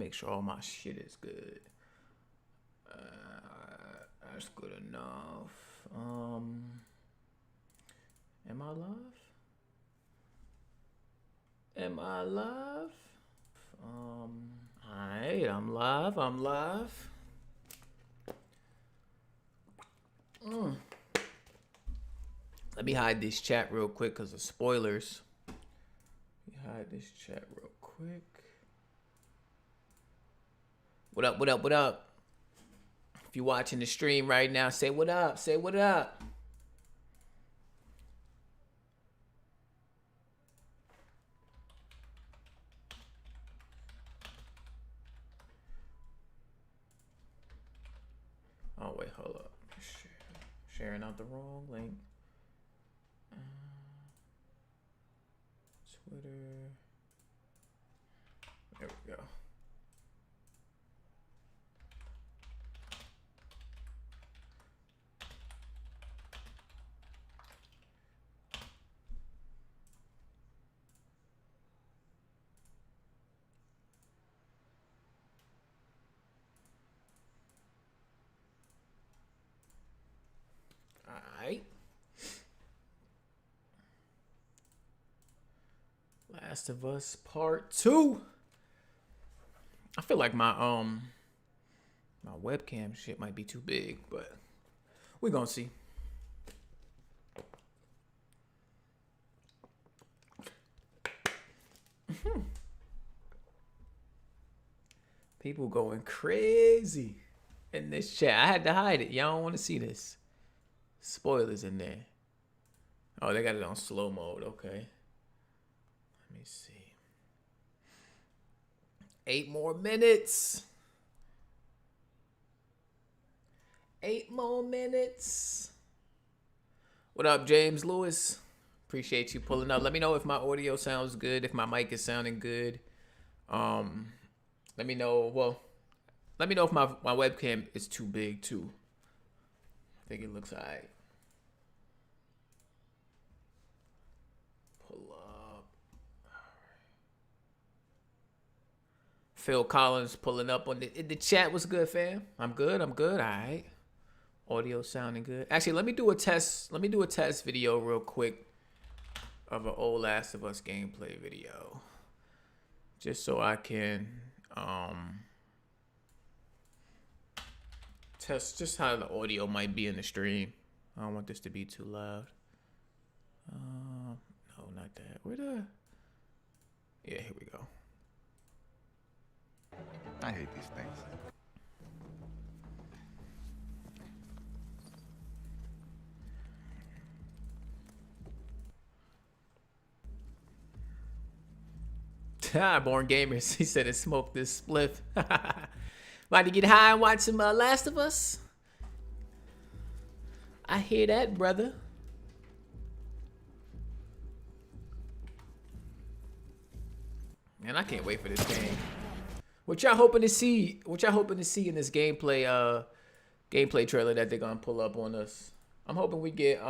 make sure all my shit is good. That's good enough. Am I live? Am I live? Alright, I'm live. I'm live. Let me hide this chat real quick because of spoilers. Let me hide this chat real quick. What up, what up, what up? If you're watching the stream right now, say what up, say what up. Oh, wait, hold up. Sharing out the wrong link. Twitter. There we go. Alright. Last of Us Part 2. I feel like my webcam shit might be too big, but we're gonna see. People going crazy in this chat. I had to hide it. Y'all don't want to see this. Spoilers in there. Oh, they got it on slow mode. Okay. Let me see. 8 more minutes. 8 more minutes. What up, James Lewis? Appreciate you pulling up. Let me know if my audio sounds good, if my mic is sounding good. Let me know. Well, let me know if my webcam is too big too. I think it looks alright. Pull up. Phil Collins pulling up on the chat. What's good, fam? I'm good. I'm good. All right. Audio sounding good. Actually, let me do a test. Let me do a test video real quick of an old Last of Us gameplay video, just so I can test just how the audio might be in the stream. I don't want this to be too loud. No, not that. Where the? Yeah, here we go. I hate these things. Born Gamers. He said it smoked this spliff. About to get high and watch some Last of Us. I hear that, brother. Man, I can't wait for this game. What y'all hoping to see? What y'all hoping to see in this gameplay gameplay trailer that they're gonna pull up on us? I'm hoping we get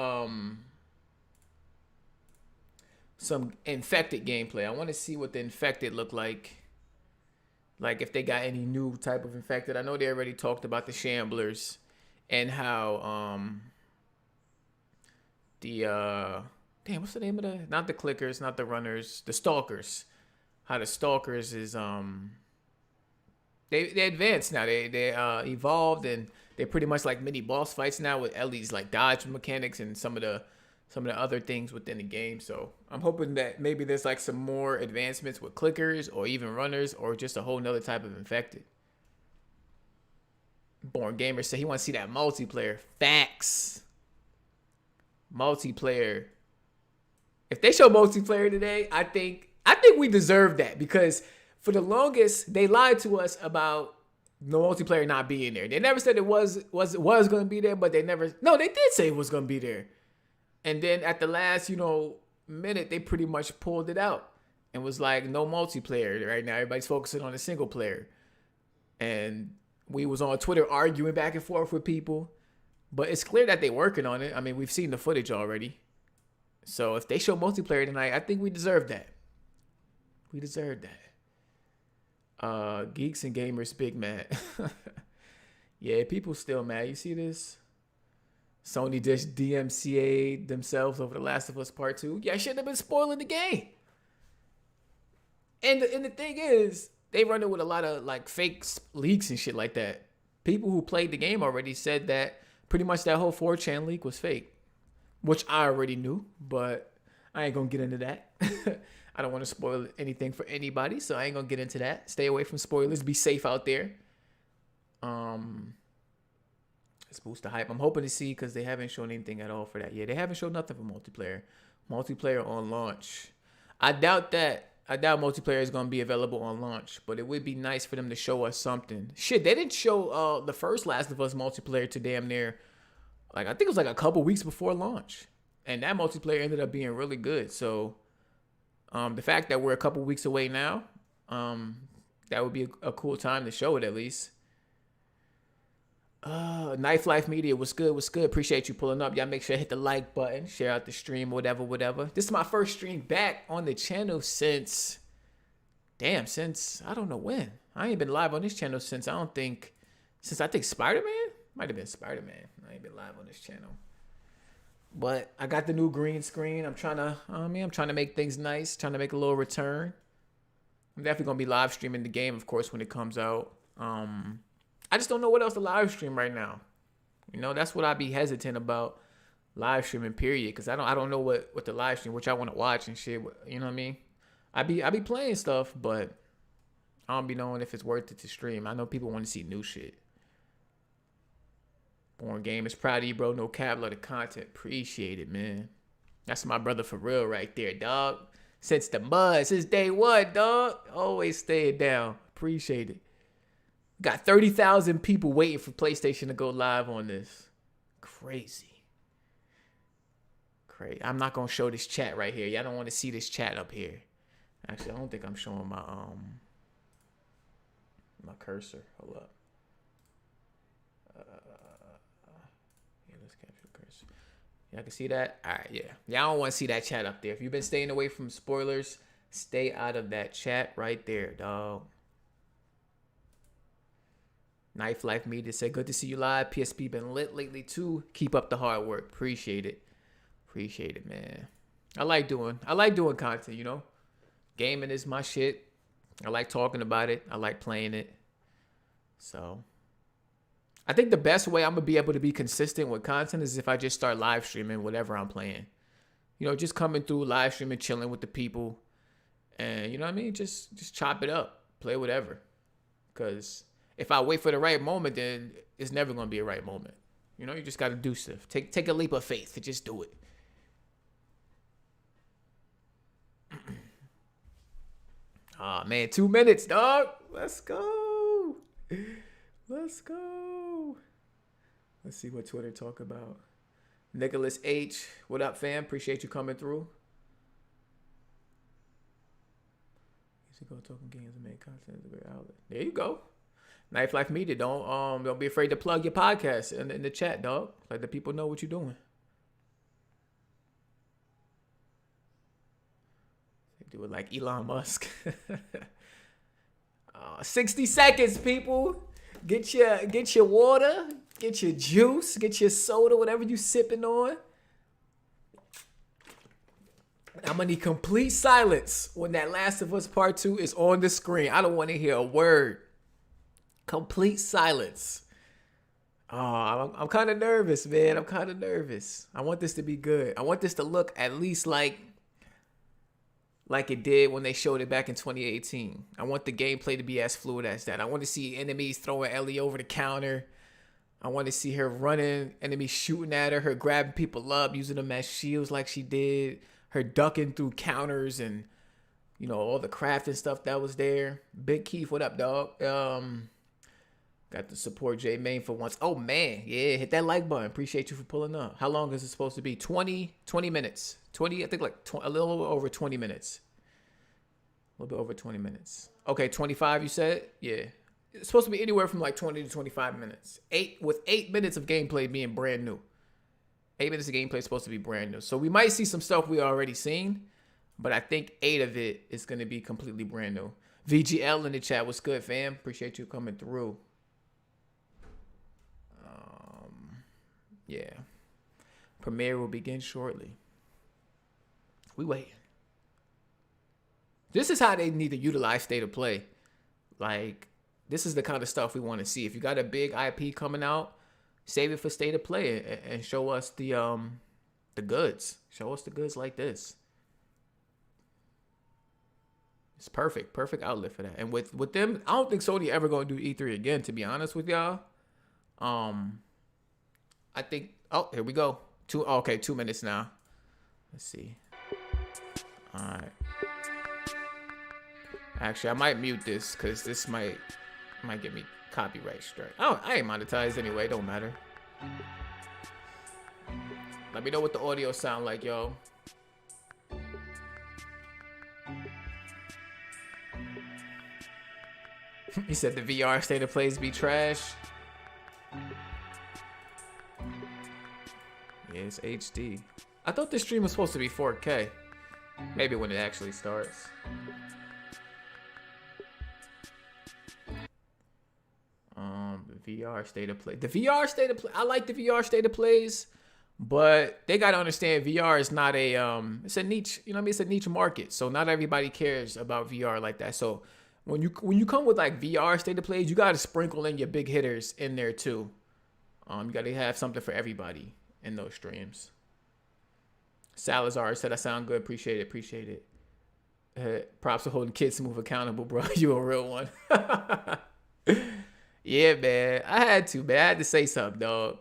some infected gameplay. I want to see what the infected look like. Like if they got any new type of infected. I know they already talked about the shamblers and how damn, what's the name of the, not the clickers, not the runners, the stalkers. How the stalkers is they advanced now. They evolved, and they're pretty much like mini boss fights now with Ellie's like dodge mechanics and some of the other things within the game. So I'm hoping that maybe there's like some more advancements with clickers or even runners or just a whole nother type of infected. Born Gamer said he wants to see that multiplayer. Facts. Multiplayer. If they show multiplayer today, I think we deserve that, because for the longest they lied to us about no multiplayer not being there. They never said it was going to be there, but they did say it was going to be there. And then at the last, minute, they pretty much pulled it out and was like, no multiplayer right now. Everybody's focusing on the single player. And we was on Twitter arguing back and forth with people. But it's clear that they're working on it. I mean, we've seen the footage already. So if they show multiplayer tonight, I think we deserve that. We deserve that. Geeks and gamers big mad. Yeah, people still mad. You see this? Sony just DMCA'd themselves over The Last of Us Part 2. Yeah, I shouldn't have been spoiling the game. And the thing is, they run it with a lot of like fake leaks and shit like that. People who played the game already said that pretty much that whole 4chan leak was fake, which I already knew, but I ain't gonna get into that. I don't want to spoil anything for anybody, so I ain't gonna get into that. Stay away from spoilers. Be safe out there. Let's boost the hype. I'm hoping to see because they haven't shown anything at all for that yet. They haven't shown nothing for multiplayer. Multiplayer on launch. I doubt that. I doubt multiplayer is gonna be available on launch, but it would be nice for them to show us something. Shit, they didn't show the first Last of Us multiplayer to damn near, like I think it was like a couple weeks before launch, and that multiplayer ended up being really good. So, the fact that we're a couple weeks away now, that would be a cool time to show it at least. Knife Life Media, what's good? What's good? Appreciate you pulling up. Y'all make sure to hit the like button, share out the stream, whatever. This is my first stream back on the channel since I don't know when. I ain't been live on this channel since I think Spider-Man? Might have been Spider-Man. I ain't been live on this channel. But I got the new green screen. I'm trying to make things nice, trying to make a little return. I'm definitely gonna be live streaming the game, of course, when it comes out. I just don't know what else to live stream right now. You know, that's what I be hesitant about live streaming, period. Because I don't know what the live stream, which I want to watch and shit. You know what I mean? I be playing stuff, but I don't be knowing if it's worth it to stream. I know people want to see new shit. Born Game is proud of you, bro. No cap, love the content. Appreciate it, man. That's my brother for real right there, dog. Since the mud, since day one, dog. Always staying down. Appreciate it. Got 30,000 people waiting for PlayStation to go live on this. Crazy. I'm not going to show this chat right here. Y'all don't want to see this chat up here. Actually, I don't think I'm showing my cursor. Hold up. Yeah, let's capture the cursor. Y'all can see that? All right, yeah. Y'all don't want to see that chat up there. If you've been staying away from spoilers, stay out of that chat right there, dog. Knife Life Media said, good to see you live. PSP been lit lately too. Keep up the hard work. Appreciate it, man. I like doing content, you know. Gaming is my shit. I like talking about it. I like playing it. So I think the best way I'm gonna be able to be consistent with content is if I just start live streaming whatever I'm playing. You know, just coming through live streaming, chilling with the people, and you know what I mean. Just chop it up, play whatever. Cause if I wait for the right moment, then it's never gonna be a right moment. You know, you just gotta do stuff. Take a leap of faith to just do it. Ah, man, 2 minutes, dog. Let's go. Let's see what Twitter talk about. Nicholas H, what up, fam? Appreciate you coming through. Used to go talking games and make content as a great outlet. There you go. Knife Life Media, don't be afraid to plug your podcast in the chat, dog. Let the people know what you're doing. Do it like Elon Musk. 60 seconds, people. Get your water, get your juice, get your soda, whatever you sipping on. I'm gonna need complete silence when that Last of Us Part 2 is on the screen. I don't want to hear a word. Complete silence. Oh, I'm kind of nervous, man. I'm kind of nervous. I want this to be good. I want this to look at least like it did when they showed it back in 2018. I want the gameplay to be as fluid as that. I want to see enemies throwing Ellie over the counter. I want to see her running, enemies shooting at her grabbing people up, using them as shields like she did, her ducking through counters and, you know, all the crafting stuff that was there. Big Keith, what up, dog? Got to support J Main for once. Oh, man. Yeah, hit that like button. Appreciate you for pulling up. How long is it supposed to be? 20 minutes. 20, I think like a little over 20 minutes. A little bit over 20 minutes. Okay, 25 you said? Yeah. It's supposed to be anywhere from like 20 to 25 minutes. 8 minutes of gameplay being brand new. 8 minutes of gameplay is supposed to be brand new. So we might see some stuff we already seen, but I think 8 of it is going to be completely brand new. VGL in the chat. What's good, fam? Appreciate you coming through. Yeah. Premiere will begin shortly. We wait. This is how they need to utilize State of Play. Like, this is the kind of stuff we want to see. If you got a big IP coming out, save it for State of Play and show us the goods. Show us the goods like this. It's perfect. Perfect outlet for that. And with them, I don't think Sony ever gonna do E3 again, to be honest with y'all. I think, oh, here we go. 2 minutes now. Let's see. All right. Actually, I might mute this because this might get me copyright strike. Oh, I ain't monetized anyway. Don't matter. Let me know what the audio sound like, yo. He said the VR State of Plays be trash. Yeah, it's HD. I thought this stream was supposed to be 4K. Maybe when it actually starts. The VR State of Play. The VR State of Play. I like the VR State of Plays, but they gotta understand VR is not a it's a niche. You know what I mean? It's a niche market, so not everybody cares about VR like that. So when you come with like VR State of Plays, you gotta sprinkle in your big hitters in there too. You gotta have something for everybody in those streams. Salazar said I sound good. Appreciate it. Props for holding Kids Move accountable, bro. You a real one. Yeah, man. I had to say something, dog.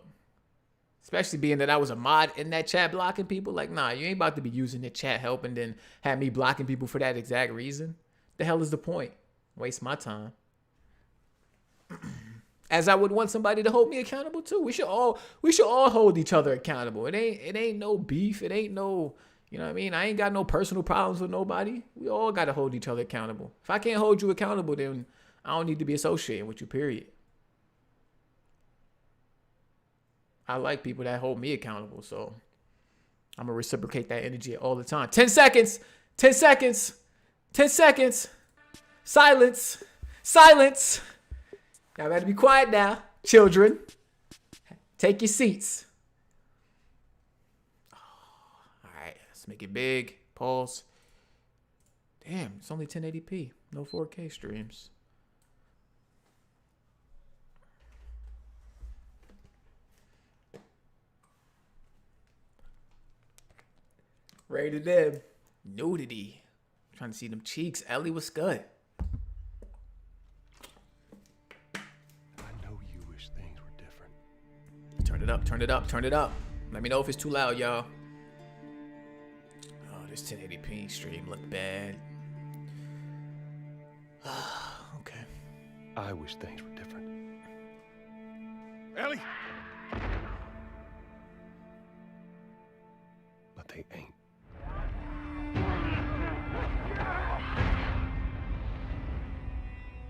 Especially being that I was a mod in that chat blocking people. Like, nah, you ain't about to be using the chat help and then have me blocking people for that exact reason. The hell is the point? Waste my time. As I would want somebody to hold me accountable too. We should all hold each other accountable. It ain't no beef. It ain't no, you know what I mean? I ain't got no personal problems with nobody. We all got to hold each other accountable. If I can't hold you accountable, then I don't need to be associating with you, period. I like people that hold me accountable, so I'm going to reciprocate that energy all the time. 10 seconds. 10 seconds. 10 seconds. Silence. Silence. Y'all better be quiet now, children. Take your seats. All right, let's make it big. Pause. Damn, it's only 1080p. No 4K streams. Rated M. Nudity. Trying to see them cheeks. Ellie, what's good? I know you wish things were different. Turn it up, turn it up, turn it up. Let me know if it's too loud, y'all. Oh, this 1080p stream look bad. Okay. I wish things were different. Ellie! But they ain't.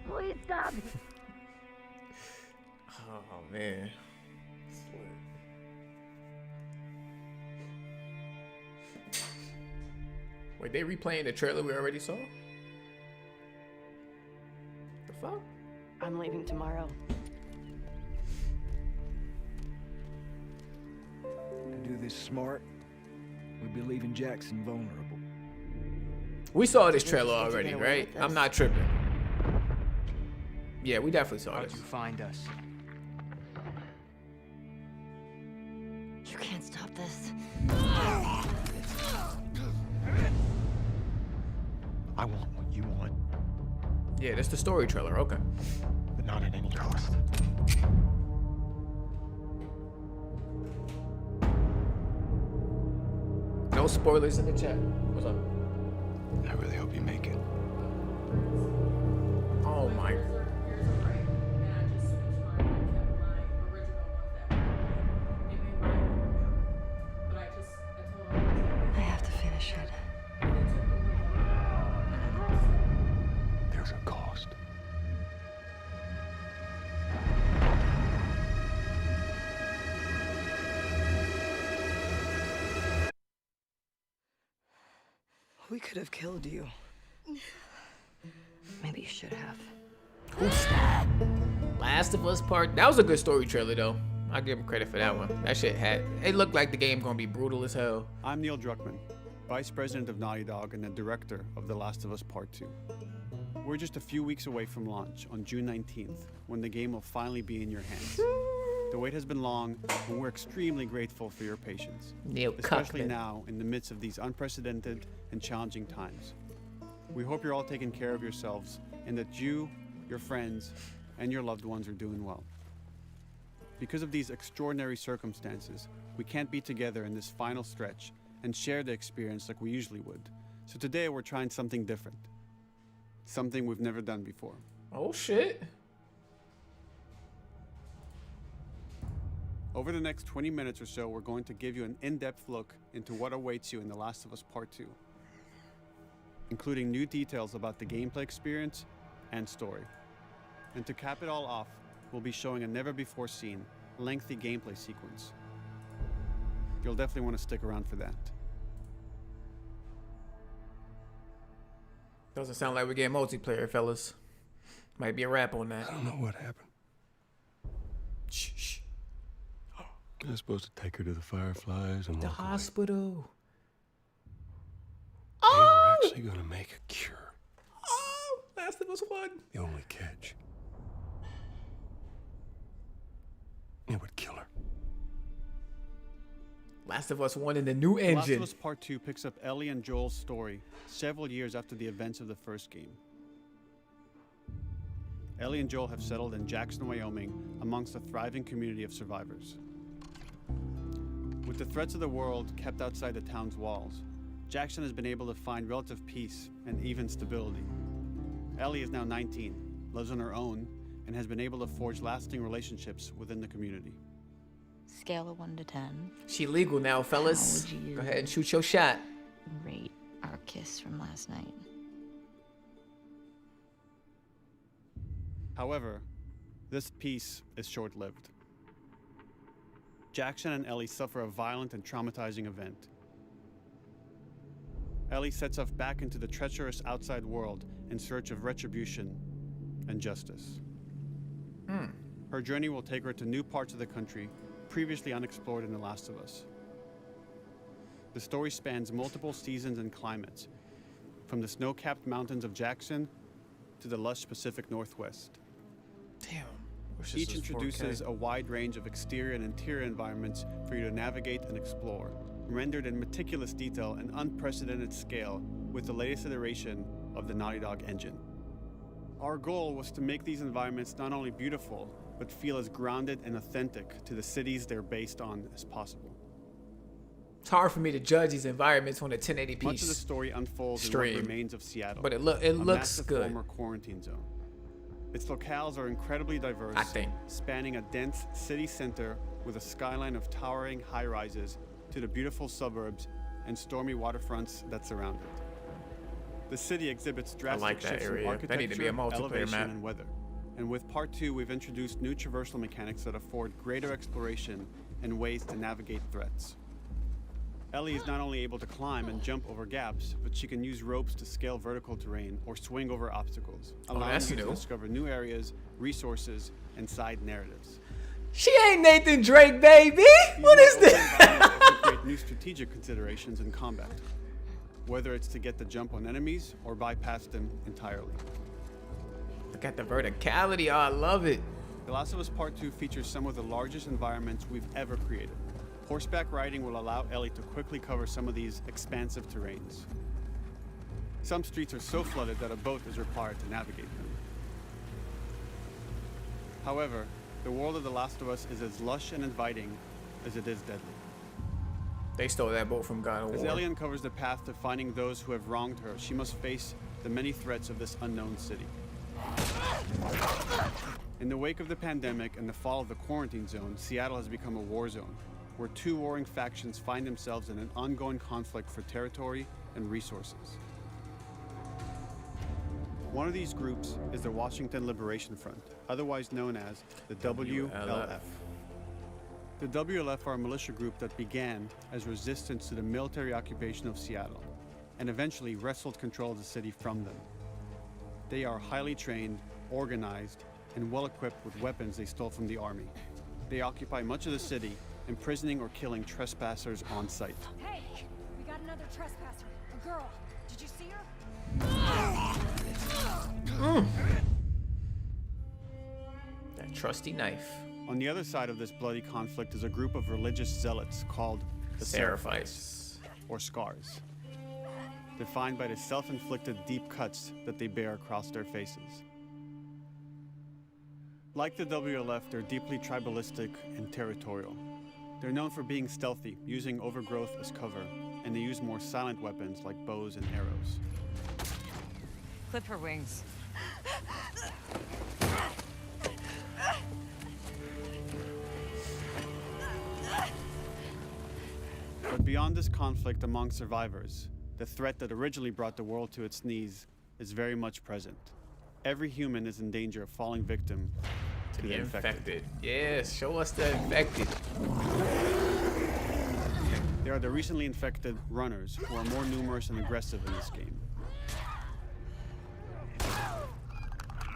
Please stop. Oh, man. Wait, they replaying the trailer we already saw? The fuck? I'm leaving tomorrow. To do this smart, we'd be leaving Jackson vulnerable. We saw this trailer already, right? I'm not tripping. Yeah, we definitely saw How'd this. you find us? You can't stop this. I want what you want, Yeah, that's the story trailer. Okay. but not at any cost. No spoilers in the chat. What's up? I really hope you make it. Oh my. I have to finish it. There's a cost. We could have killed you. Maybe you should have. Who's that? Last of Us Part. That was a good story trailer though. I'll give him credit for that one. That shit it looked like the game gonna be brutal as hell. I'm Neil Druckmann, Vice President of Naughty Dog and the Director of The Last of Us Part 2. We're just a few weeks away from launch on June 19th, when the game will finally be in your hands. The wait has been long, and we're extremely grateful for your patience, Neil especially Cuckman. now in the midst of these unprecedented and challenging times. We hope you're all taking care of yourselves and that you, your friends, and your loved ones are doing well. Because of these extraordinary circumstances, we can't be together in this final stretch and share the experience like we usually would. So today we're trying something different. Something we've never done before. Oh shit. Over the next 20 minutes or so, we're going to give you an in-depth look into what awaits you in The Last of Us Part 2, including new details about the gameplay experience and story. And to cap it all off, we'll be showing a never-before-seen, lengthy gameplay sequence. You'll definitely want to stick around for that. Doesn't sound like we're getting multiplayer, fellas. Might be a wrap on that. I don't know what happened. Shh. I was supposed to take her to the Fireflies and The walk away. hospital. They were Oh! actually going to make a cure. Oh! Last of Us 1. The only catch. It would kill her. Last of Us 1 in the new The Last engine. of Us Part 2 picks up Ellie and Joel's story several years after the events of the first game. Ellie and Joel have settled in Jackson, Wyoming, amongst a thriving community of survivors. With the threats of the world kept outside the town's walls, Jackson has been able to find relative peace and even stability. Ellie is now 19, lives on her own, and has been able to forge lasting relationships within the community. Scale of 1 to 10. She legal now, fellas. How would you- Go ahead and shoot your shot. Rate our kiss from last night. However, this peace is short-lived. Jackson and Ellie suffer a violent and traumatizing event. Ellie sets off back into the treacherous outside world in search of retribution and justice. Her journey will take her to new parts of the country previously unexplored in The Last of Us. The story spans multiple seasons and climates, from the snow-capped mountains of Jackson to the lush Pacific Northwest. Damn. Wish this Each was 4K. introduces a wide range of exterior and interior environments for you to navigate and explore, rendered in meticulous detail and unprecedented scale with the latest iteration of the Naughty Dog engine. Our goal was to make these environments not only beautiful, but feel as grounded and authentic to the cities they're based on as possible. It's hard for me to judge these environments on a 1080p. Much of the story unfolds in stream. what remains of Seattle, But it a looks massive good. former quarantine zone. Its locales are incredibly diverse, I think. spanning a dense city center with a skyline of towering high-rises to the beautiful suburbs and stormy waterfronts that surround it. The city exhibits drastic like that shifts in area. That need to be a architecture, multiplayer elevation, map. and weather. And with Part 2, we've introduced new traversal mechanics that afford greater exploration and ways to navigate threats. Ellie is not only able to climb and jump over gaps, but she can use ropes to scale vertical terrain or swing over obstacles, allowing that's you to new. discover new areas, resources, and side narratives. She ain't Nathan Drake, baby. These What is more open this? environments also create new strategic considerations in combat, whether it's to get the jump on enemies or bypass them entirely. Look at the verticality. Oh, I love it. The Last of Us Part 2 features some of the largest environments we've ever created. Horseback riding will allow Ellie to quickly cover some of these expansive terrains. Some streets are so flooded that a boat is required to navigate them. However, the world of The Last of Us is as lush and inviting as it is deadly. They stole that boat from God of As War. Ellie uncovers the path to finding those who have wronged her, she must face the many threats of this unknown city. In the wake of the pandemic and the fall of the quarantine zone, Seattle has become a war zone, where two warring factions find themselves in an ongoing conflict for territory and resources. One of these groups is the Washington Liberation Front, otherwise known as the WLF. The WLF are a militia group that began as resistance to the military occupation of Seattle and eventually wrestled control of the city from them. They are highly trained, organized, and well equipped with weapons they stole from the army. They occupy much of the city, imprisoning or killing trespassers on sight. Hey, we got another trespasser. A girl. Did you see her? That trusty knife. On the other side of this bloody conflict is a group of religious zealots called the Seraphites. or Scars, defined by the self-inflicted deep cuts that they bear across their faces. Like the WLF, they're deeply tribalistic and territorial. They're known for being stealthy, using overgrowth as cover, and they use more silent weapons like bows and arrows. Clip her wings. But beyond this conflict among survivors, the threat that originally brought the world to its knees is very much present. Every human is in danger of falling victim to the infected. Yes, show us the infected. They are the recently infected runners, who are more numerous and aggressive in this game.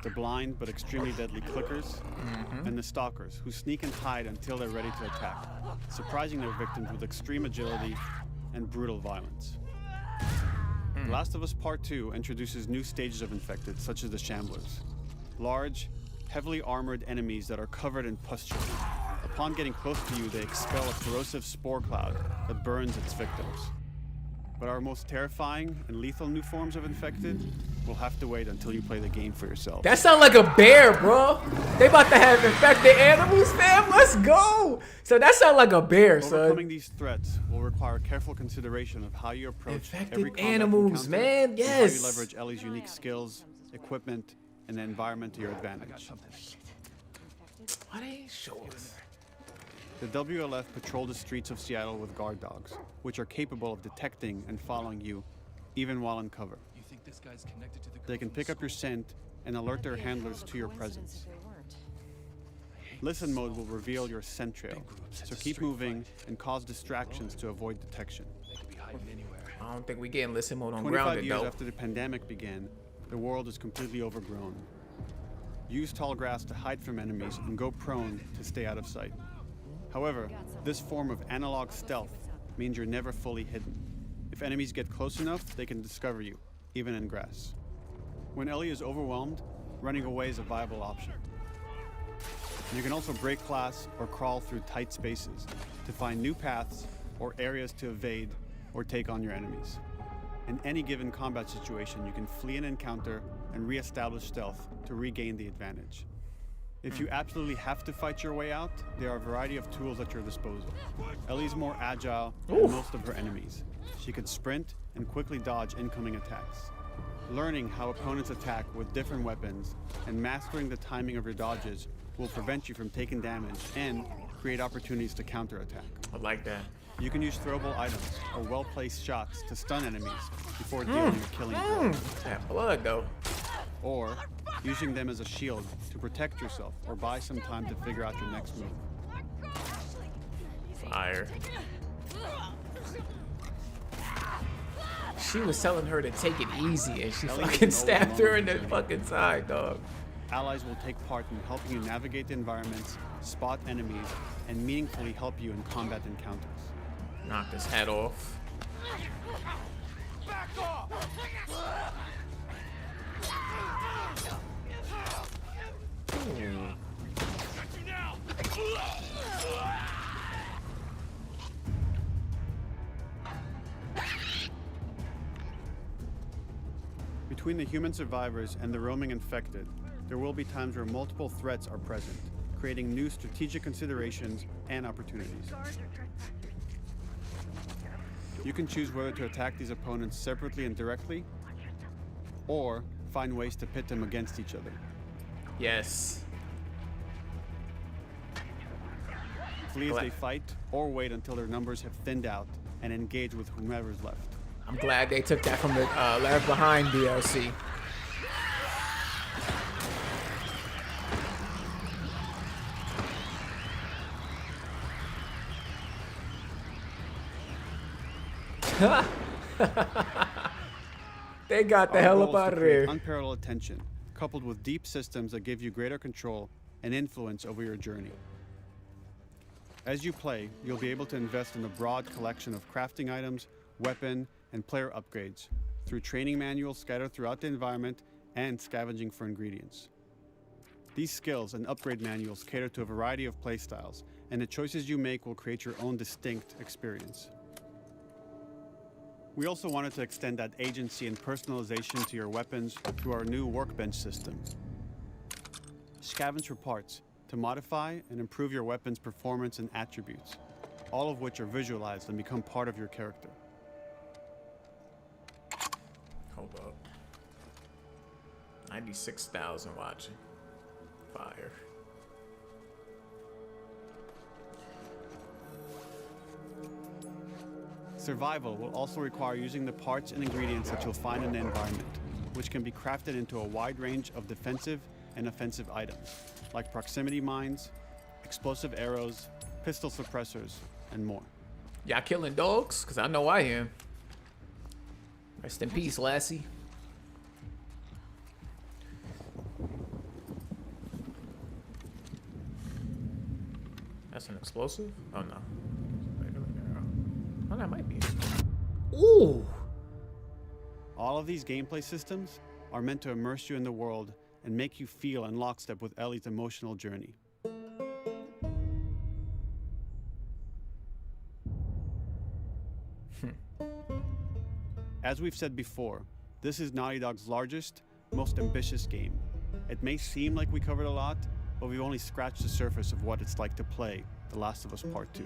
The blind but extremely deadly clickers, and the stalkers, who sneak and hide until they're ready to attack, surprising their victims with extreme agility and brutal violence. Last of Us Part 2 introduces new stages of infected, such as the Shamblers. Large, heavily armored enemies that are covered in pustule. Upon getting close to you, they expel a corrosive spore cloud that burns its victims. But our most terrifying and lethal new forms of infected will have to wait until you play the game for yourself. That sound like a bear, bro. They about to have infected animals, fam. Let's go. So that sound like a bear, son. Overcoming these threats will require careful consideration of how you approach Infected every combat animals, encounter man. and Yes. how you leverage Ellie's unique skills, equipment, and the environment to your advantage. Why they ain't show us? The WLF patrol the streets of Seattle with guard dogs, which are capable of detecting and following you, even while in cover. You think this guy's connected to the They can pick up your scent and alert their handlers to your presence. Listen mode will reveal your scent trail, so keep moving and cause distractions to avoid detection. They could be hiding anywhere. I don't think we getting listen mode on 25 grounded years though. after the pandemic began, the world is completely overgrown. Use tall grass to hide from enemies and go prone to stay out of sight. However, this form of analog stealth means you're never fully hidden. If enemies get close enough, they can discover you, even in grass. When Ellie is overwhelmed, running away is a viable option. You can also break glass or crawl through tight spaces to find new paths or areas to evade or take on your enemies. In any given combat situation, you can flee an encounter and re-establish stealth to regain the advantage. If you absolutely have to fight your way out, there are a variety of tools at your disposal. Ellie's more agile than most of her enemies. She can sprint and quickly dodge incoming attacks. Learning how opponents attack with different weapons and mastering the timing of your dodges will prevent you from taking damage and create opportunities to counterattack. I like that. You can use throwable items or well-placed shots to stun enemies before dealing a killing blow. That blood though. Or using them as a shield to protect yourself or buy some time to figure out your next move. Fire. She was telling her to take it easy and she Ellie fucking is an stabbed her in the overwhelming fucking side, dog. Allies will take part in helping you navigate the environments, spot enemies, and meaningfully help you in combat encounters. Knock his head off. Between the human survivors and the roaming infected, there will be times where multiple threats are present, creating new strategic considerations and opportunities. You can choose whether to attack these opponents separately and directly, or find ways to pit them against each other. Yes. Flee as they fight, or wait until their numbers have thinned out and engage with whomever's left. I'm glad they took that from the Left Behind DLC. They got the Our hell goal up is out to of create there. unparalleled attention, coupled with deep systems that give you greater control and influence over your journey. As you play, you'll be able to invest in a broad collection of crafting items, weapon, and player upgrades through training manuals scattered throughout the environment and scavenging for ingredients. These skills and upgrade manuals cater to a variety of playstyles, and the choices you make will create your own distinct experience. We also wanted to extend that agency and personalization to your weapons through our new workbench system. Scavenge for parts to modify and improve your weapon's performance and attributes, all of which are visualized and become part of your character. Hold up. 96,000 watching. Fire. Survival will also require using the parts and ingredients that you'll find in the environment, which can be crafted into a wide range of defensive and offensive items, like proximity mines, explosive arrows, pistol suppressors, and more. Y'all killing dogs? Because I know I am. Rest in peace, Lassie. That's an explosive? Oh, no. Oh, that might be. Ooh! All of these gameplay systems are meant to immerse you in the world and make you feel in lockstep with Ellie's emotional journey. As we've said before, this is Naughty Dog's largest, most ambitious game. It may seem like we covered a lot, but we've only scratched the surface of what it's like to play The Last of Us Part 2.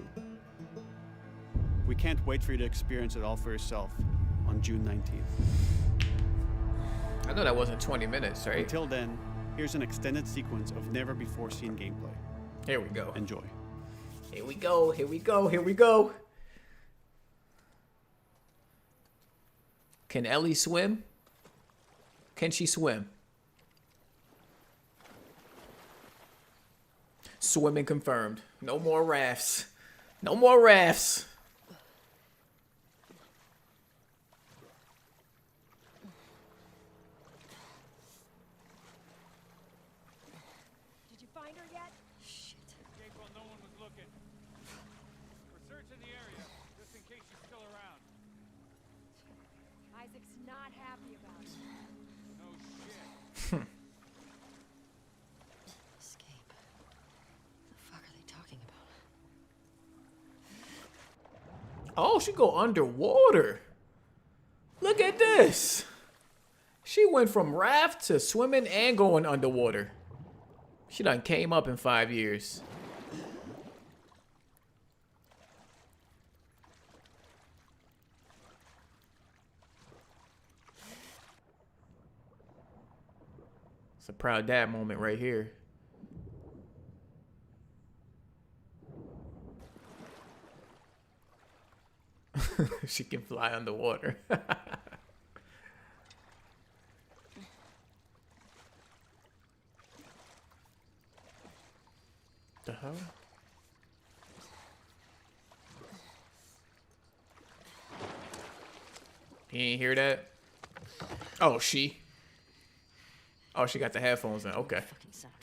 We can't wait for you to experience it all for yourself on June 19th. I know that wasn't 20 minutes, right? Until then, here's an extended sequence of never-before-seen gameplay. Here we go. Enjoy. Here we go. Here we go. Here we go. Can Ellie swim? Can she swim? Swimming confirmed. No more rafts. No more rafts. Did you find her yet? Shit. Escape while no one was looking. We're searching the area, just in case she's still around. Isaac's not happy about it. No shit. Escape. The fuck are they talking about? Oh, she go underwater. Look at this. She went from raft to swimming and going underwater. She done came up in 5 years. It's a proud dad moment right here. She can fly underwater. The hell? You ain't hear that? Oh, she. Oh, she got the headphones in. Okay. Fucking sound.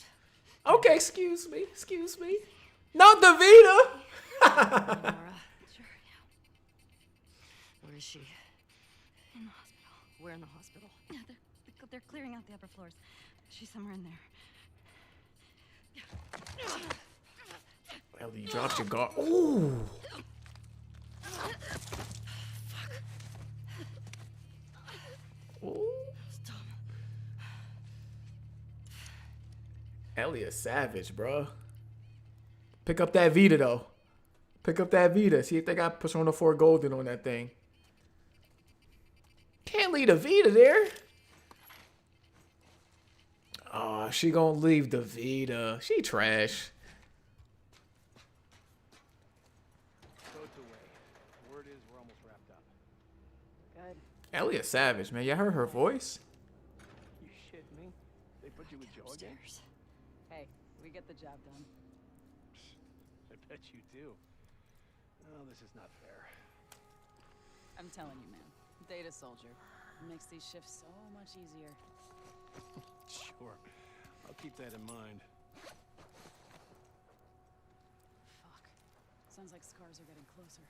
Okay, excuse me. Excuse me. No, Davida! Laura. Sure, yeah. Where is she? In the hospital. Where in the hospital? Yeah, they're clearing out the upper floors. She's somewhere in there. Well, you dropped your guard. Ooh. Ooh. Stop. Ellie a savage, bro. Pick up that Vita, though. Pick up that Vita. See if they got Persona 4 Golden on that thing. Can't leave the Vita there. Oh, she gonna leave the Vita. She trash. Code's away. Word is we're almost wrapped up. Good. Ellie a savage, man. Y'all heard her voice? You shit me? They put you with Joe again? Upstairs. Hey, we get the job done. I bet you do. Oh, this is not fair. I'm telling you, man. Data soldier. It makes these shifts so much easier. Sure. I'll keep that in mind. Fuck. Sounds like scars are getting closer.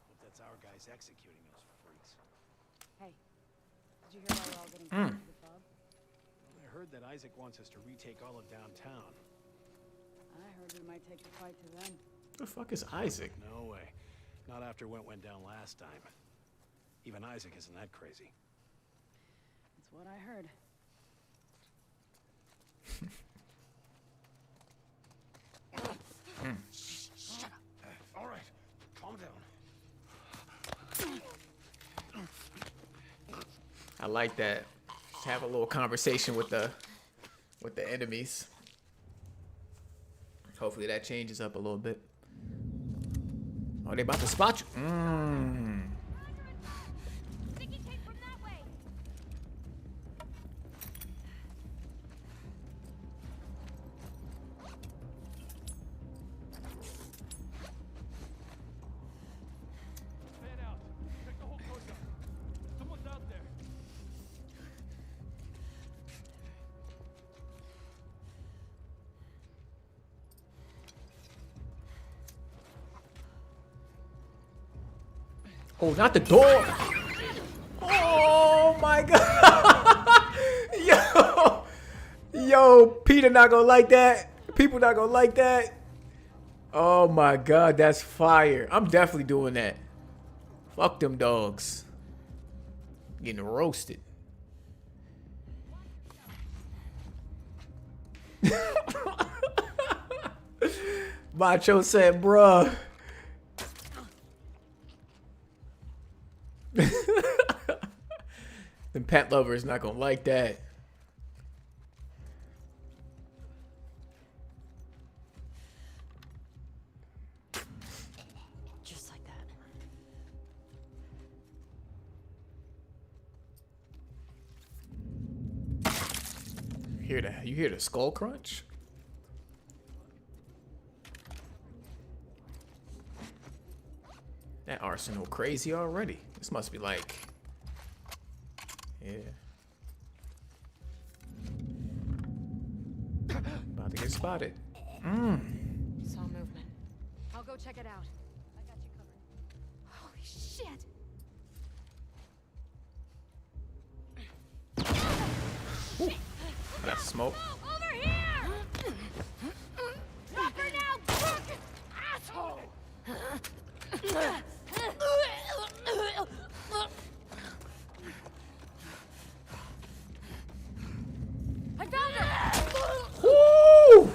Hope that's our guys executing those freaks. Hey, did you hear why we're all getting closer to the fob? I heard that Isaac wants us to retake all of downtown. I heard we might take the fight to them. The fuck is Isaac? No way. Not after what went down last time. Even Isaac isn't that crazy. That's what I heard. Shut up. All right. Calm down. I like that. Just have a little conversation with the enemies. Hopefully that changes up a little bit. Oh, they about to spot you. Sticky tape from that way. Fan out. Check the whole coast up. Someone's out there. Oh, not the door. Oh my god. Yo, Peter not gonna like that. People not gonna like that. Oh my god, that's fire. I'm definitely doing that. Fuck them dogs. Getting roasted. Macho said, bruh. The pet lover is not gonna like that. Just like that. You hear the skull crunch? That arsenal crazy already. This must be like, yeah. About to get spotted. Saw movement. I'll go check it out. I got you covered. Holy shit! Got smoke. Over here! Not for now, crook! Asshole! I found her! Woo!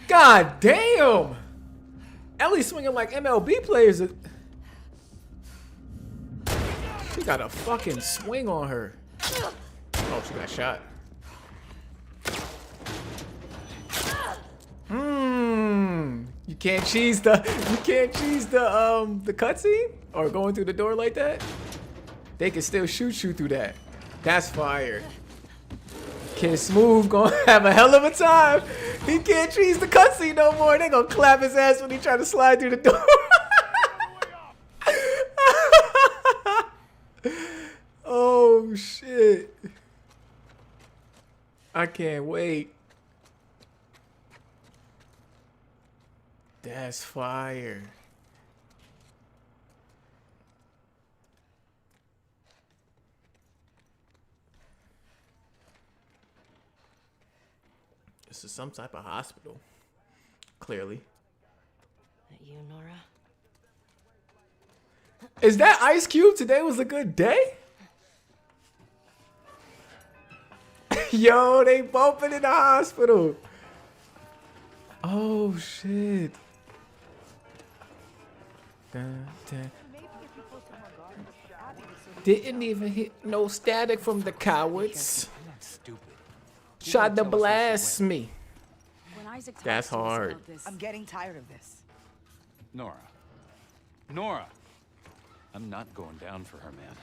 God damn! Ellie's swinging like MLB players. She got a fucking swing on her. Oh, she got shot. You can't cheese the cutscene or going through the door like that. They can still shoot you through that. That's fire. Kid Smooth gonna have a hell of a time. He can't cheese the cutscene no more. They gonna clap his ass when he try to slide through the door. Oh shit. I can't wait. That's fire. This is some type of hospital. Clearly. That you, Nora? Is that Ice Cube? Today was a good day? Yo, they bumping in the hospital. Oh shit. Dun, dun. Didn't even hit no static from the cowards. Tried to blast me. When Isaac talks That's to us hard. about this, I'm getting tired of this. Nora. Nora! I'm not going down for her, man.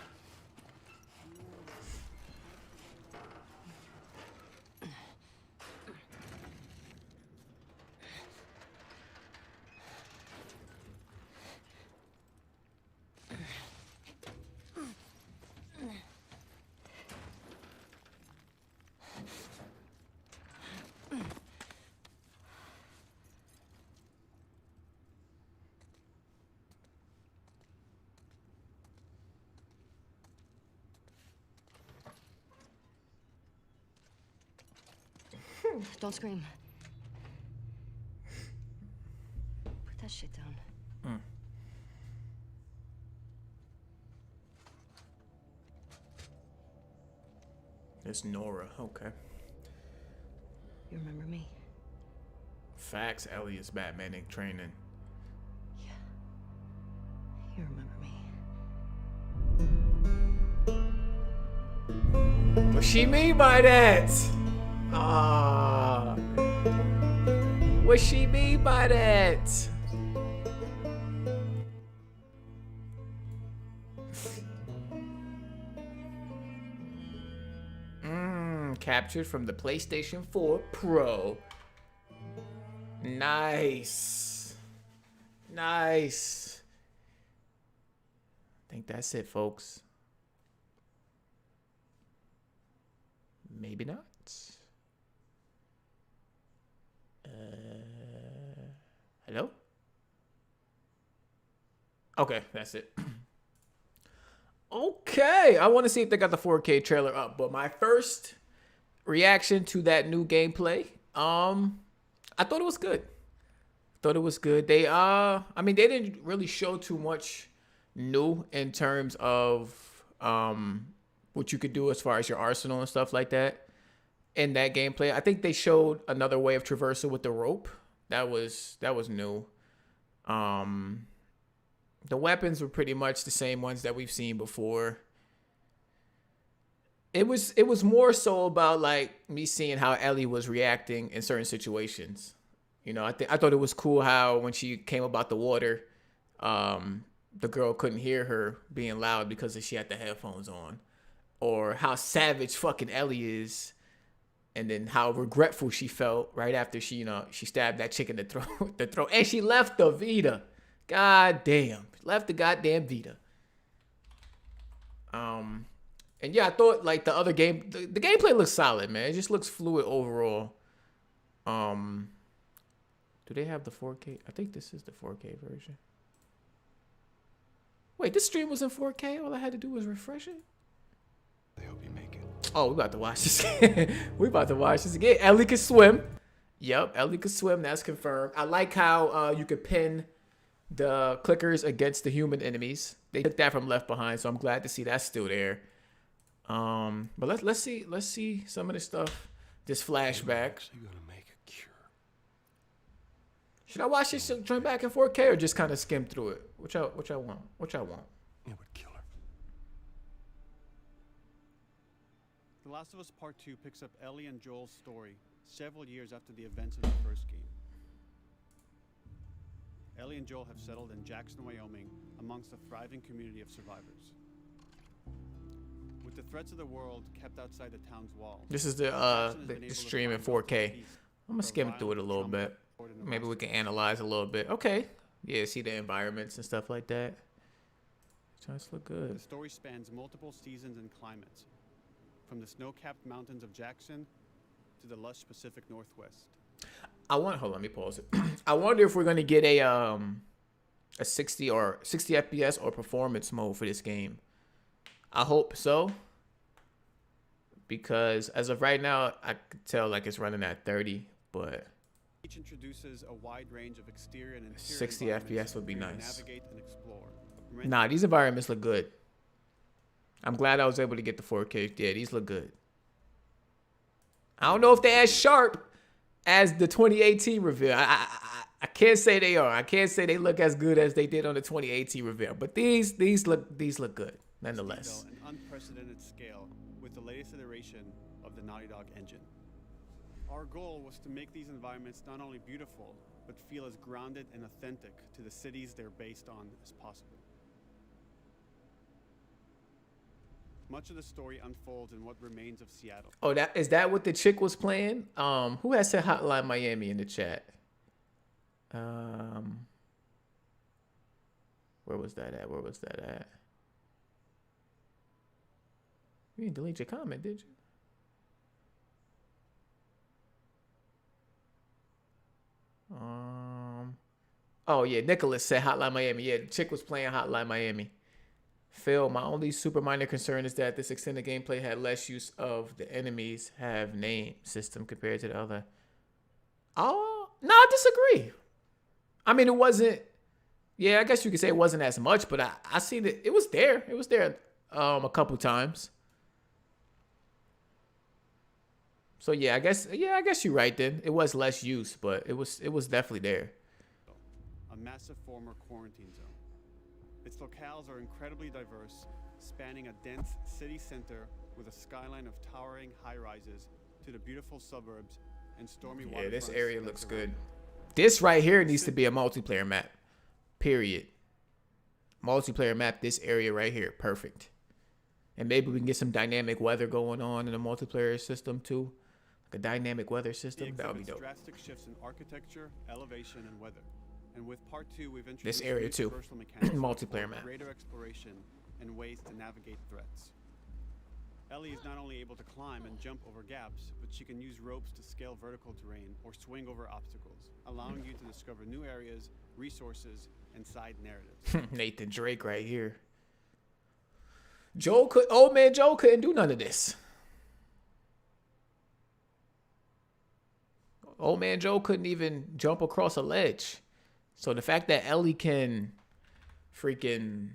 Don't scream. Put that shit down. It's Nora. Okay. You remember me? Facts. Ellie is Batman in training. Yeah. You remember me. What she mean by that? Ah. What she mean by that? Captured from the PlayStation 4 Pro. Nice. Nice. I think that's it, folks. Maybe not. Hello? Okay, that's it. Okay, I want to see if they got the 4K trailer up, but my first reaction to that new gameplay, I thought it was good. They I mean, they didn't really show too much new in terms of what you could do as far as your arsenal and stuff like that in that gameplay. I think they showed another way of traversal with the rope. That was new. The weapons were pretty much the same ones that we've seen before. It was more so about like me seeing how Ellie was reacting in certain situations. You know, I thought it was cool how when she came about the water, the girl couldn't hear her being loud because she had the headphones on, or how savage fucking Ellie is, and then how regretful she felt right after she stabbed that chick in the throat, and she left the Vita. God damn, left the goddamn Vita. And yeah, I thought like the other game, the gameplay looks solid, man. It just looks fluid overall. Do they have the 4K? I think this is the 4K version. Wait, this stream was in 4K? All I had to do was refresh it? I hope you make it. Oh, we about to watch this again. We about to watch this again. Ellie can swim. Yep, Ellie can swim. That's confirmed. I like how you could pin the clickers against the human enemies. They took that from Left Behind, so I'm glad to see that's still there. But let's see some of this stuff. This flashback. So you're gonna make a cure. Should I watch this joint back in 4K or just kind of skim through it? Which I want. It would kill her. The Last of Us Part 2 picks up Ellie and Joel's story several years after the events of the first game. Ellie and Joel have settled in Jackson, Wyoming, amongst a thriving community of survivors. With the threats of the world kept outside the town's walls, This is the stream in 4K. I'm gonna skim through it a little bit. Maybe we can analyze a little bit. Okay. Yeah, see the environments and stuff like that. Just look good. The story spans multiple seasons and climates, from the snow-capped mountains of Jackson to the lush Pacific Northwest. Hold on, let me pause it. I wonder if we're gonna get a 60 FPS or performance mode for this game. I hope so, because as of right now, I could tell like it's running at 30, but Each introduces a wide range of exterior and interior 60 environments FPS would be for you to nice. Navigate and explore. Nah, these environments look good. I'm glad I was able to get the 4K. Yeah, these look good. I don't know if they're as sharp as the 2018 reveal. I can't say they are. I can't say they look as good as they did on the 2018 reveal. But these look good nonetheless. An unprecedented scale with the latest iteration of the Naughty Dog engine. Our goal was to make these environments not only beautiful, but feel as grounded and authentic to the cities they're based on as possible. Much of the story unfolds in what remains of Seattle. Oh, is that what the chick was playing? Who has said Hotline Miami in the chat? Where was that at? You didn't delete your comment, did you? Oh yeah, Nicholas said Hotline Miami. Yeah, the chick was playing Hotline Miami. Phil, my only super minor concern is that this extended gameplay had less use of the enemies have name system compared to the other. Oh, no, I disagree. I mean, it wasn't. Yeah, I guess you could say it wasn't as much, but I see that it was there. It was there a couple times. So yeah, I guess you're right then. It was less use, but it was definitely there. A massive former quarantine zone. Its locales are incredibly diverse, spanning a dense city center with a skyline of towering high-rises to the beautiful suburbs and stormy waterfronts. Yeah, this area looks good. This right here needs to be a multiplayer map. Period. Multiplayer map, this area right here. Perfect. And maybe we can get some dynamic weather going on in the multiplayer system too. Like a dynamic weather system. That would be dope. Drastic shifts in architecture, elevation, and weather. And with part 2, we've introduced this area too. Multiplayer map. Greater exploration and ways to navigate threats. Ellie is not only able to climb and jump over gaps, but she can use ropes to scale vertical terrain or swing over obstacles, allowing you to discover new areas, resources, and side narratives. Nathan Drake right here. Old man Joe couldn't do none of this. Old man Joe couldn't even jump across a ledge. So the fact that Ellie can freaking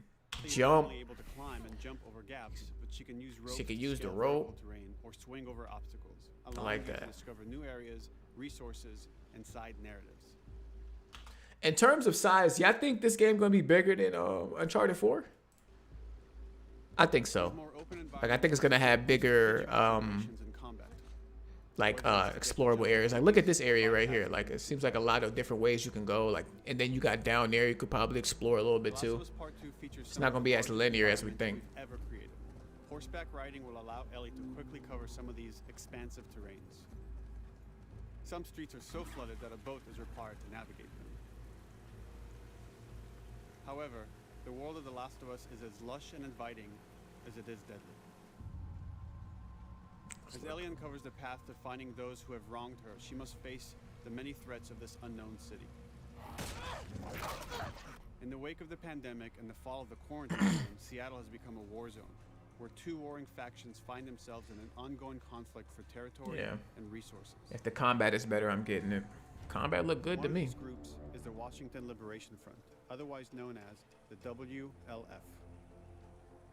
jump. Able to climb and jump over gaps, but she can use ropes she can to use the scale rope. vertical terrain or swing over obstacles, I allowing like you that. to discover new areas, resources, and side narratives. In terms of size, yeah, I think this game gonna be bigger than Uncharted 4. I think so. Like I think it's gonna have bigger like explorable areas. Like look at this area right here. Like it seems like a lot of different ways you can go. Like and then you got down there you could probably explore a little bit too. It's not gonna be as linear as we think. Ever created. Horseback riding will allow Ellie to quickly cover some of these expansive terrains. Some streets are so flooded that a boat is required to navigate them. However, the world of The Last of Us is as lush and inviting as it is deadly. As Ellie uncovers the path to finding those who have wronged her, she must face the many threats of this unknown city. In the wake of the pandemic and the fall of the quarantine zone, Seattle has become a war zone, where two warring factions find themselves in an ongoing conflict for territory and resources. If the combat is better, I'm getting it. Combat look good to me. One of these groups is the Washington Liberation Front, otherwise known as the WLF.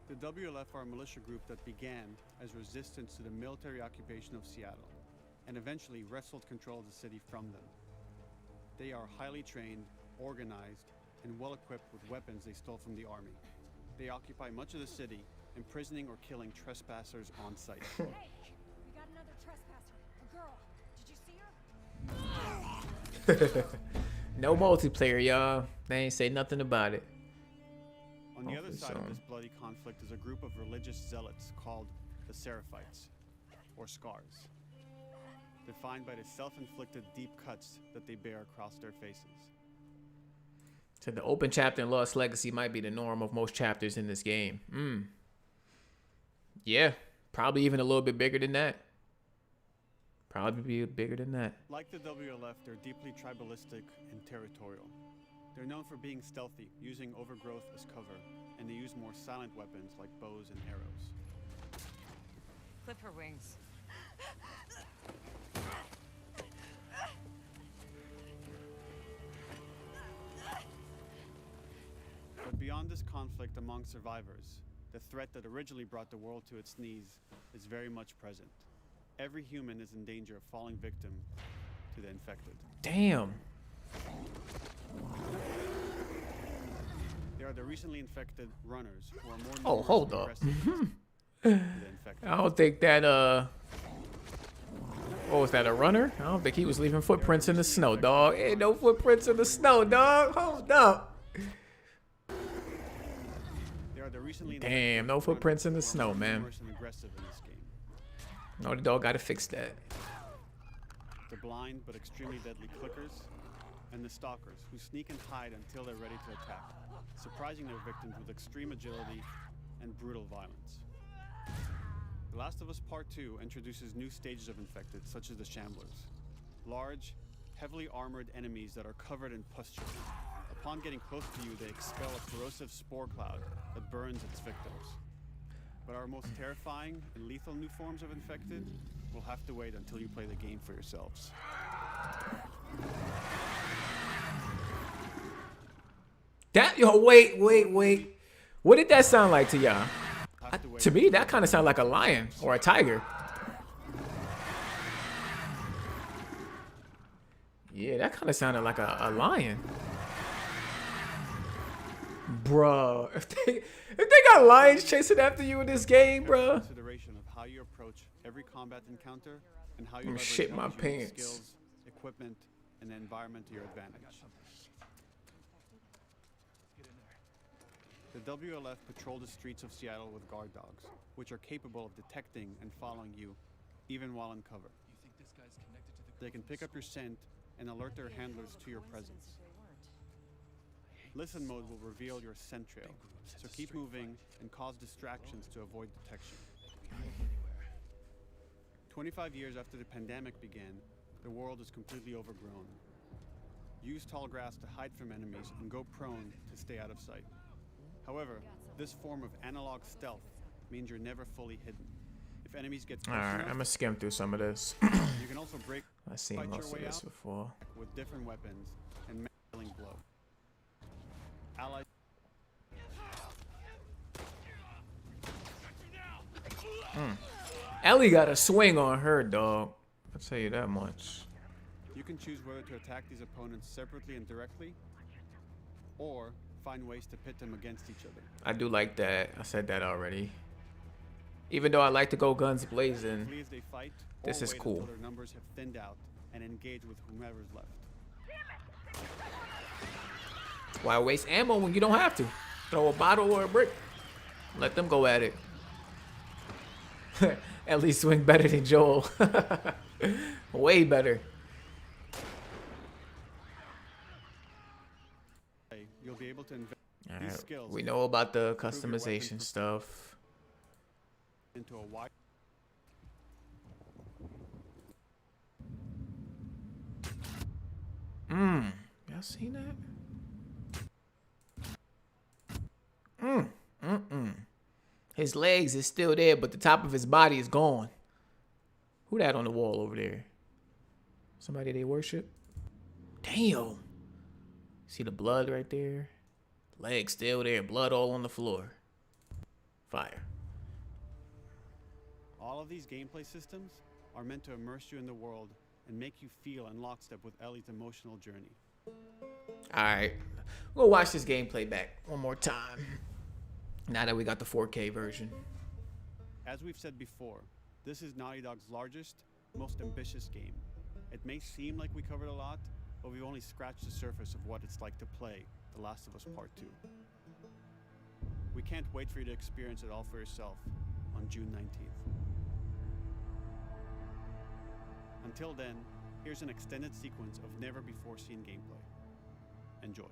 The WLF are a militia group that began as resistance to the military occupation of Seattle and eventually wrestled control of the city from them. They are highly trained, organized, and well-equipped with weapons they stole from the army. They occupy much of the city, imprisoning or killing trespassers on sight. Hey, we got another trespasser. A girl. Did you see her? No multiplayer, y'all. They ain't say nothing about it. On the other side of this bloody conflict is a group of religious zealots called the Seraphites, or Scars, defined by the self-inflicted deep cuts that they bear across their faces. So the open chapter in Lost Legacy might be the norm of most chapters in this game. Yeah, probably even a little bit bigger than that. Probably bigger than that. Like the WLF, they're deeply tribalistic and territorial. They're known for being stealthy, using overgrowth as cover, and they use more silent weapons like bows and arrows. Clip her wings. But beyond this conflict among survivors, the threat that originally brought the world to its knees is very much present. Every human is in danger of falling victim to the infected. Damn. They are the recently infected runners who are more Oh, hold up. I I don't think that what was that, a runner? I don't think he was leaving footprints in the snow, dog. Ain't no footprints in the snow, dog. Hold up. Damn, no footprints in the snow, man. Naughty Dog gotta fix that. The blind but extremely deadly clickers, and the stalkers who sneak and hide until they're ready to attack, surprising their victims with extreme agility and brutal violence. The Last of Us Part 2 introduces new stages of infected, such as the Shamblers. Large, heavily armored enemies that are covered in pustules, Upon getting close to you, they expel a corrosive spore cloud that burns its victims. But our most terrifying and lethal new forms of infected will have to wait until you play the game for yourselves. Wait. What did that sound like to y'all? To me, that kind of sounded like a lion or a tiger. Yeah, that kind of sounded like a lion. Bruh, if they got lions chasing after you in this game, bruh. Consideration of how you approach every combat encounter and how you I'm leverage shit my enemy's unique pants. skills, equipment, and the environment to your advantage. The WLF patrol the streets of Seattle with guard dogs, which are capable of detecting and following you, even while in cover. They can pick up your scent and alert their handlers to your presence. Listen mode will reveal your scent trail, so keep moving and cause distractions to avoid detection. 25 years after the pandemic began, the world is completely overgrown. Use tall grass to hide from enemies and go prone to stay out of sight. However, this form of analog stealth means you're never fully hidden. If enemies get close Alright, I'm enough, gonna skim through some of this. you can also break I've seen fight your most of way this out before. with different weapons and killing blow. Allies. Ellie got a swing on her, dog. I'll tell you that much. You can choose whether to attack these opponents separately and directly, or find ways to pit them against each other. I do like that. I said that already. Even though I like to go guns blazing, Flee as they fight, this or is wait cool. until their numbers have thinned out and engage with whomever's left. why waste ammo when you don't have to? Throw a bottle or a brick. Let them go at it. At least swing better than Joel. Way better. You'll be able to invest these Alright, skills we know about the improve your weapon customization stuff. into a wide. Y'all seen that? His legs is still there, but the top of his body is gone. Who that on the wall over there? Somebody they worship? Damn. See the blood right there? Legs still there, blood all on the floor. Fire. All of these gameplay systems are meant to immerse you in the world and make you feel in lockstep with Ellie's emotional journey. Alright. We'll watch this gameplay back one more time. Now that we got the 4K version. As we've said before, this is Naughty Dog's largest, most ambitious game. It may seem like we covered a lot, but we've only scratched the surface of what it's like to play The Last of Us Part 2. We can't wait for you to experience it all for yourself on June 19th. Until then, here's an extended sequence of never-before-seen gameplay. Enjoy.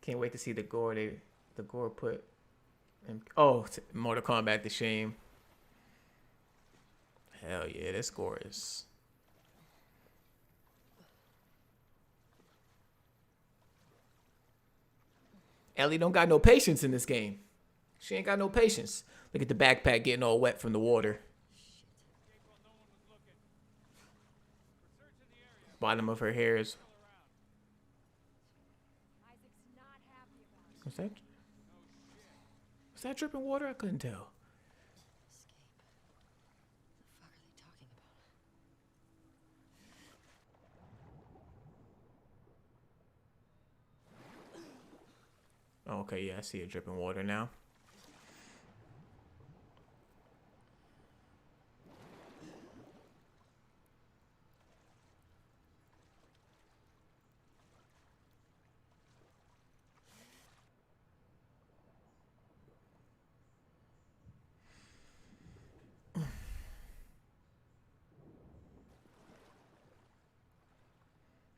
Can't wait to see the gore put in, Mortal Kombat the shame. Hell yeah, this gore is. Ellie don't got no patience in this game. She ain't got no patience. Look at the backpack getting all wet from the water. Bottom of her hair is. What's that? Was that dripping water? I couldn't tell. Escape. What the fuck are they talking about? Oh, okay, yeah, I see it dripping water now.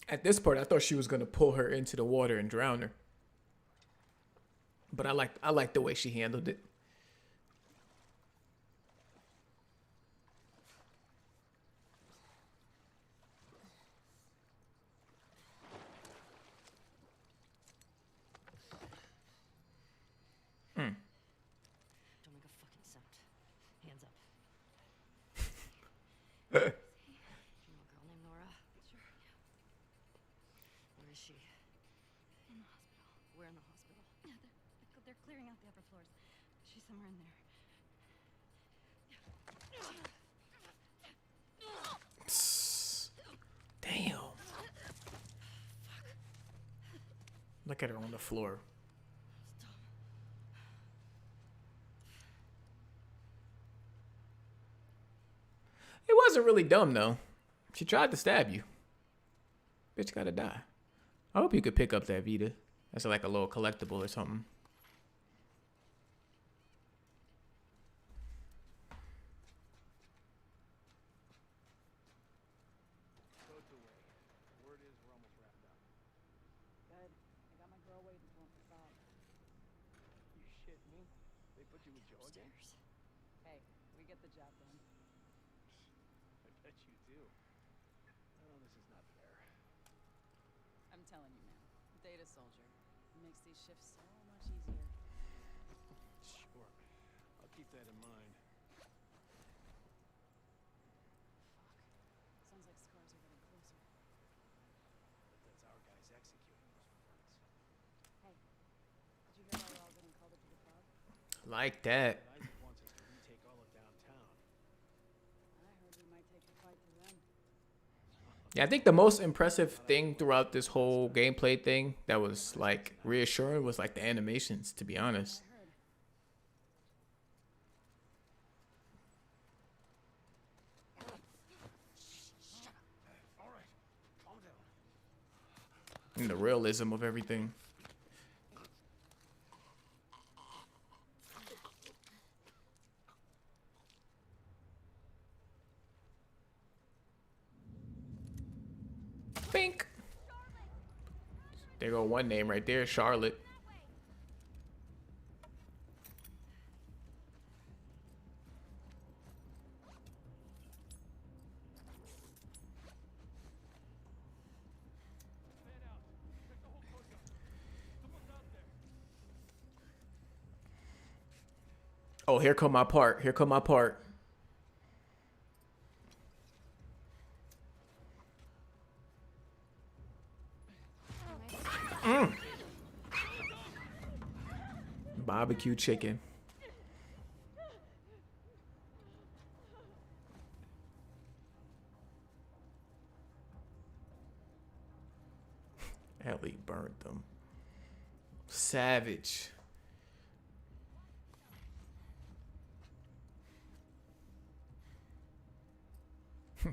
At this part, I thought she was gonna pull her into the water and drown her. But I like the way she handled it. is she? In the hospital. We're in the hospital. Yeah, they're clearing out the upper floors. She's somewhere in there. Damn. Look at her on the floor. It wasn't really dumb though. She tried to stab you. Bitch gotta die. I hope you could pick up that Vita. That's like a little collectible or something. Boat's away. Word is we're almost wrapped up. Good. I got my girl waiting for him for bag. You shit me? They put you with Joe again? Upstairs. Hey, we get the job done. I bet you do. Oh, this is not fair. I'm telling you, man. Data soldier. Makes these shifts so much easier. Sure. I'll keep that in mind. Sounds like scars are getting closer. But that's our guys executing those reports. Hey, did you hear why we're all getting called up to the club? Like that. But Isaac wants us to retake all of downtown. I heard we might take the fight to them. Yeah, I think the most impressive thing throughout this whole gameplay thing that was like reassuring was like the animations, to be honest. I heard. All right, calm down. And the realism of everything. Bink. There go one name right there, Charlotte. Man out. Check the whole courtyard. Someone's out there. Oh, here come my part. Here come my part. Barbecue chicken. Ellie burnt them. Savage.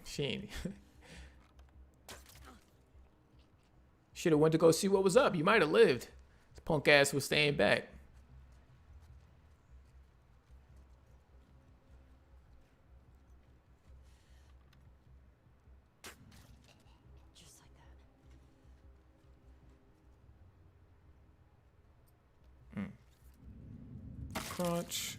She ain't. Should have went to go see what was up. You might have lived. This punk ass was staying back. Just like that. Crunch.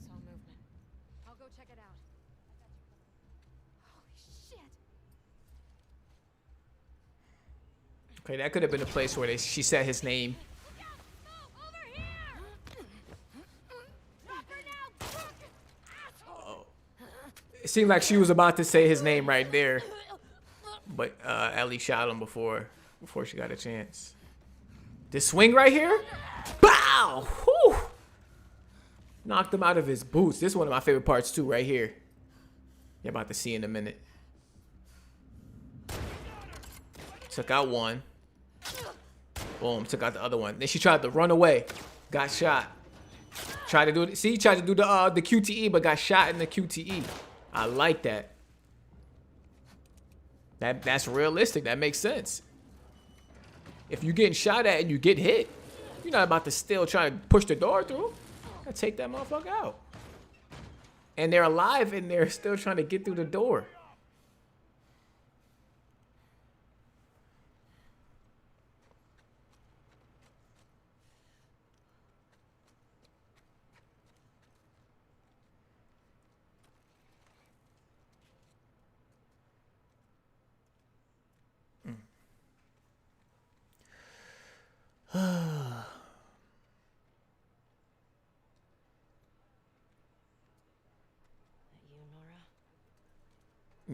Saw movement. I'll go check it out. Holy shit! Okay, that could have been a place where she said his name. Oh. It seemed like she was about to say his name right there, but Ellie shot him before she got a chance. This swing right here, bow! Whew! Knocked him out of his boots. This is one of my favorite parts too, right here. You're about to see in a minute. Took out one. Boom, took out the other one. Then she tried to run away. Got shot. Tried to do it. See, tried to do the QTE, but got shot in the QTE. I like that. That's realistic. That makes sense. If you're getting shot at and you get hit, you're not about to still try to push the door through. Gotta take that motherfucker out. And they're alive and they're still trying to get through the door.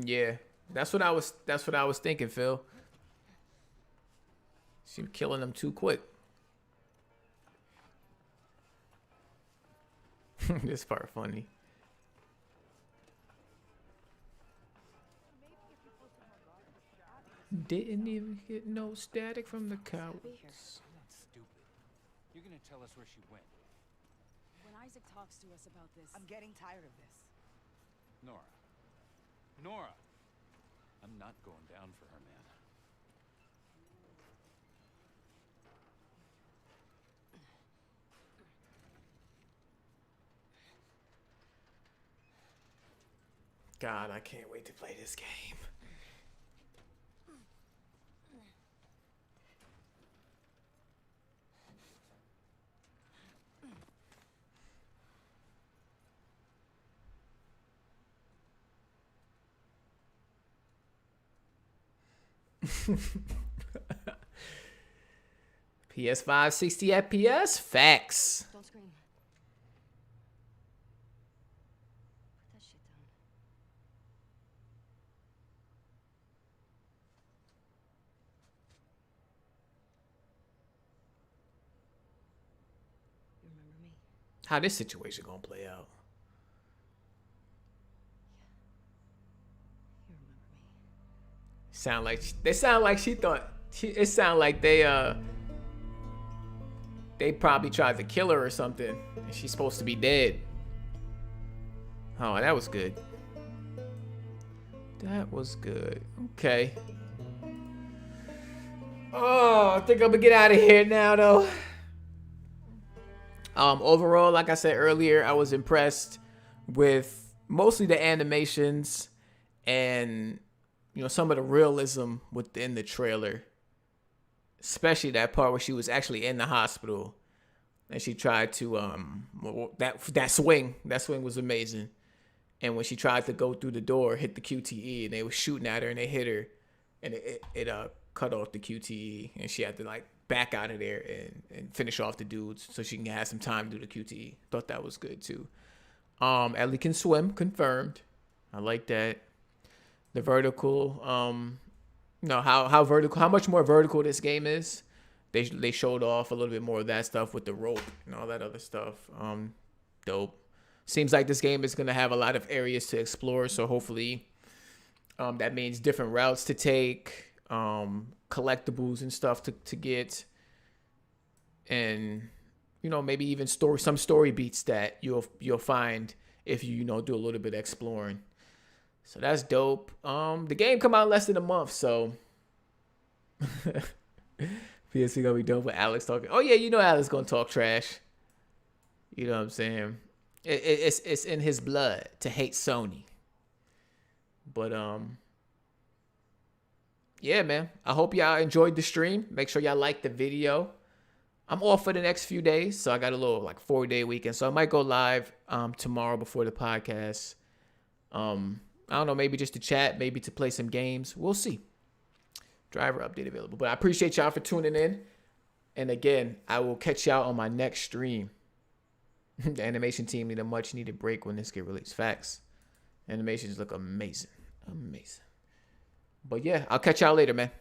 Yeah, that's what I was thinking, Phil. She killing them too quick. This part funny. Didn't even get no static from the cowards. I'm not stupid. You're gonna tell us where she went. When Isaac talks to us about this, I'm getting tired of this. Nora. Nora! I'm not going down for her, man. God, I can't wait to play this game. PS5 60 FPS? Facts. Don't scream. Put that shit down. You remember me? How this situation gonna play out? You remember me? Sound like she thought. It sound like they probably tried to kill her or something, and she's supposed to be dead. Oh, that was good. That was good. Okay. Oh, I think I'm gonna get out of here now, though. Overall, like I said earlier, I was impressed with mostly the animations and, you know, some of the realism within the trailer. Especially that part where she was actually in the hospital and she tried to that swing was amazing. And when she tried to go through the door, hit the QTE, and they were shooting at her and they hit her, and it cut off the QTE, and she had to like back out of there and finish off the dudes so she can have some time to do the QTE. Thought that was good too. Ellie can swim, confirmed. I like that. The vertical, you know, how much more vertical this game is. They showed off a little bit more of that stuff with the rope and all that other stuff. Dope. Seems like this game is gonna have a lot of areas to explore, so hopefully that means different routes to take, collectibles and stuff to get, and you know, maybe even some story beats that you'll find if you know, do a little bit of exploring. So that's dope. The game come out less than a month, so PSC gonna be dope with Alex talking. Oh yeah, you know Alex gonna talk trash. You know what I'm saying? It's in his blood to hate Sony. But yeah, man. I hope y'all enjoyed the stream. Make sure y'all like the video. I'm off for the next few days, so I got a little like 4-day weekend. So I might go live tomorrow before the podcast. I don't know, maybe just to chat, maybe to play some games. We'll see. Driver update available. But I appreciate y'all for tuning in. And again, I will catch y'all on my next stream. The animation team need a much needed break when this get released. Facts. Animations look amazing. Amazing. But yeah, I'll catch y'all later, man.